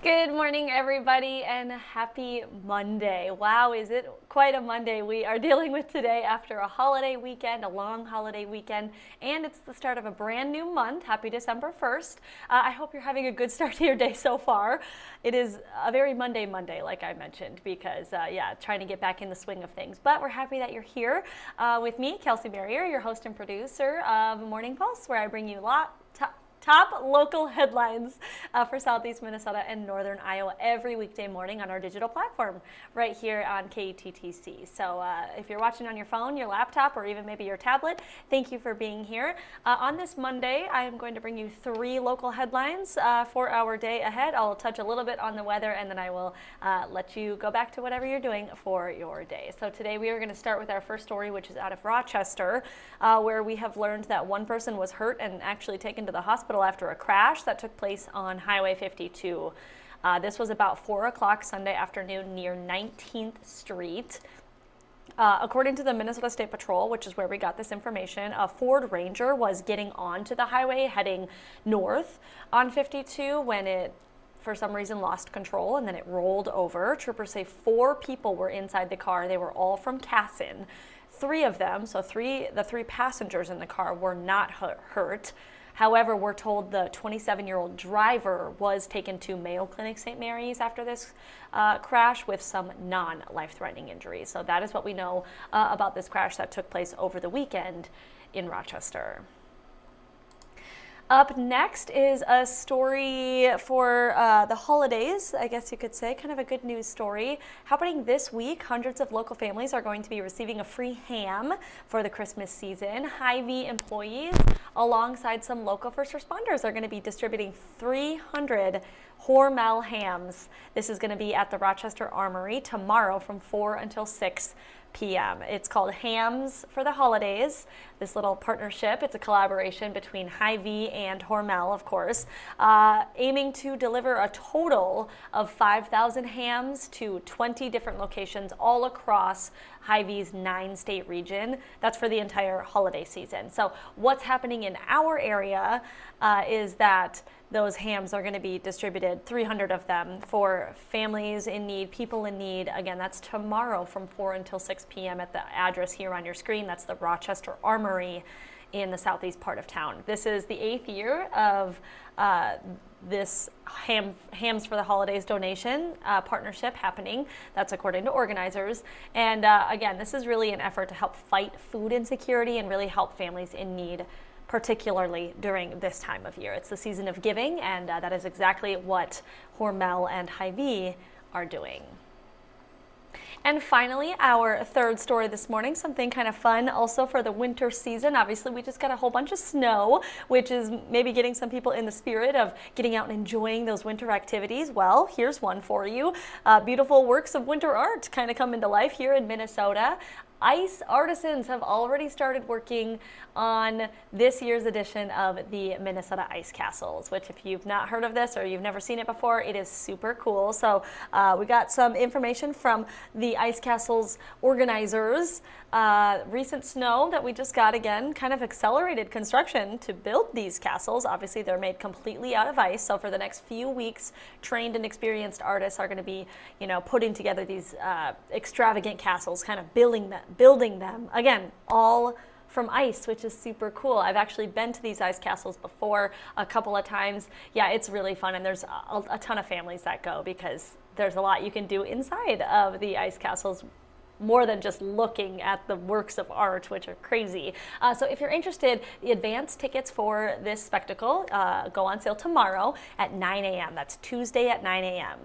Good morning, everybody, and happy Monday. Wow, is it quite a Monday we are dealing with today after a holiday weekend, a long holiday weekend, and it's the start of a brand new month. Happy December 1st. I hope you're having a good start to your day so far. It is a very Monday, like I mentioned, because, trying to get back in the swing of things. But we're happy that you're here with me, Kelsey Marier, your host and producer of Morning Pulse, where I bring you top local headlines for Southeast Minnesota and Northern Iowa every weekday morning on our digital platform right here on KTTC. So if you're watching on your phone, your laptop, or even maybe your tablet, thank you for being here. On this Monday, I am going to bring you 3 local headlines for our day ahead. I'll touch a little bit on the weather, and then I will let you go back to whatever you're doing for your day. So today we are going to start with our first story, which is out of Rochester, where we have learned that one person was hurt and actually taken to the hospital after a crash that took place on Highway 52. This was about 4 o'clock Sunday afternoon near 19th Street. According to the Minnesota State Patrol, which is where we got this information, a Ford Ranger was getting onto the highway heading north on 52 when it for some reason lost control and then it rolled over. Troopers say 4 people were inside the car. They were all from Casson. 3 of them, so the 3 passengers in the car, were not hurt. However, we're told the 27-year-old driver was taken to Mayo Clinic St. Mary's after this crash with some non-life-threatening injuries. So that is what we know about this crash that took place over the weekend in Rochester. Up next is a story for the holidays, I guess you could say, kind of a good news story. Happening this week, hundreds of local families are going to be receiving a free ham for the Christmas season. Hy-Vee employees, alongside some local first responders, are going to be distributing 300 Hormel hams. This is going to be at the Rochester Armory tomorrow from 4 until 6 p.m. It's called Hams for the Holidays, this little partnership. It's a collaboration between Hy-Vee and Hormel, of course, aiming to deliver a total of 5,000 hams to 20 different locations all across Hy-Vee's 9-state region. That's for the entire holiday season. So what's happening in our area is that those hams are going to be distributed, 300 of them, for families in need, people in need. Again, that's tomorrow from 4 until 6 p.m. at the address here on your screen. That's the Rochester Armory in the southeast part of town. This is the 8th year of this Hams for the Holidays donation partnership happening. That's according to organizers. And again, this is really an effort to help fight food insecurity and really help families in need, particularly during this time of year. It's the season of giving, and that is exactly what Hormel and Hy-Vee are doing. And finally, our third story this morning, something kind of fun also for the winter season. Obviously, we just got a whole bunch of snow, which is maybe getting some people in the spirit of getting out and enjoying those winter activities. Well, here's one for you. Beautiful works of winter art kind of come into life here in Minnesota. Ice artisans have already started working on this year's edition of the Minnesota Ice Castles, which if you've not heard of this or you've never seen it before, it is super cool. So we got some information from the Ice Castles organizers. Recent snow that we just got, again, kind of accelerated construction to build these castles. Obviously, they're made completely out of ice. So for the next few weeks, trained and experienced artists are going to be, putting together these extravagant castles, kind of building them, again, all from ice, which is super cool. I've actually been to these ice castles before a couple of times. Yeah, it's really fun, and there's a ton of families that go because there's a lot you can do inside of the ice castles, more than just looking at the works of art, which are crazy. So if you're interested, the advance tickets for this spectacle go on sale tomorrow at 9 a.m. That's Tuesday at 9 a.m.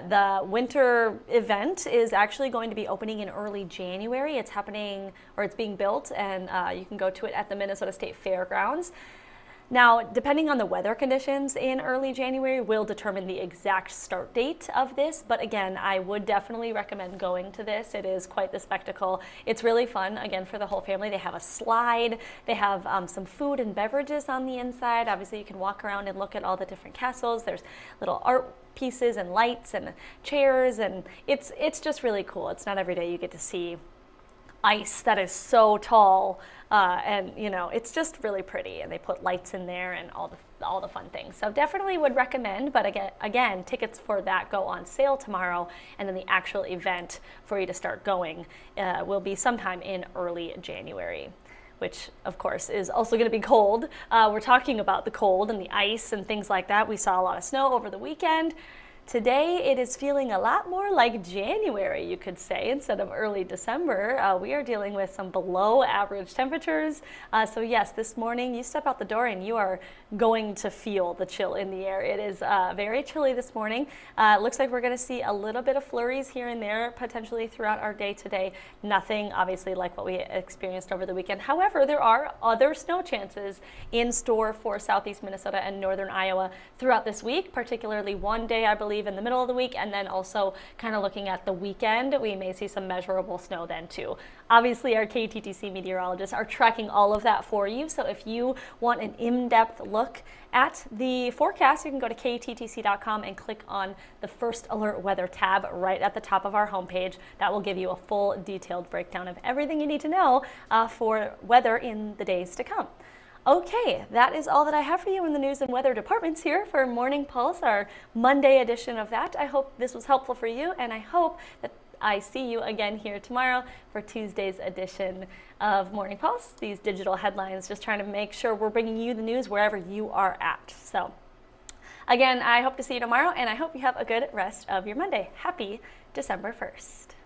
The winter event is actually going to be opening in early January. It's happening, or it's being built, and you can go to it at the Minnesota State Fairgrounds. Now, depending on the weather conditions in early January will determine the exact start date of this, but again, I would definitely recommend going to this. It is quite the spectacle. It's really fun, again, for the whole family. They have a slide, they have some food and beverages on the inside. Obviously, you can walk around and look at all the different castles. There's little art pieces and lights and chairs, and it's just really cool. It's not every day you get to see ice that is so tall, and you know, it's just really pretty, and they put lights in there and all the fun things. So definitely would recommend, but again, tickets for that go on sale tomorrow, and then the actual event for you to start going will be sometime in early January, which of course is also going to be cold. We're talking about the cold and the ice and things like that. We saw a lot of snow over the weekend. Today it is feeling a lot more like January, you could say, instead of early December. We are dealing with some below average temperatures. So yes, this morning you step out the door and you are going to feel the chill in the air. It is very chilly this morning. Looks like we're going to see a little bit of flurries here and there potentially throughout our day today. Nothing obviously like what we experienced over the weekend. However, there are other snow chances in store for southeast Minnesota and northern Iowa throughout this week, particularly one day, I believe, in the middle of the week, and then also kind of looking at the weekend, we may see some measurable snow then too. Obviously, our KTTC meteorologists are tracking all of that for you, so if you want an in-depth look at the forecast, you can go to kttc.com and click on the First Alert Weather tab right at the top of our homepage. That will give you a full detailed breakdown of everything you need to know for weather in the days to come. Okay, that is all that I have for you in the news and weather departments here for Morning Pulse, our Monday edition of that. I hope this was helpful for you, and I hope that I see you again here tomorrow for Tuesday's edition of Morning Pulse. These digital headlines, just trying to make sure we're bringing you the news wherever you are at. So again, I hope to see you tomorrow, and I hope you have a good rest of your Monday. Happy December 1st.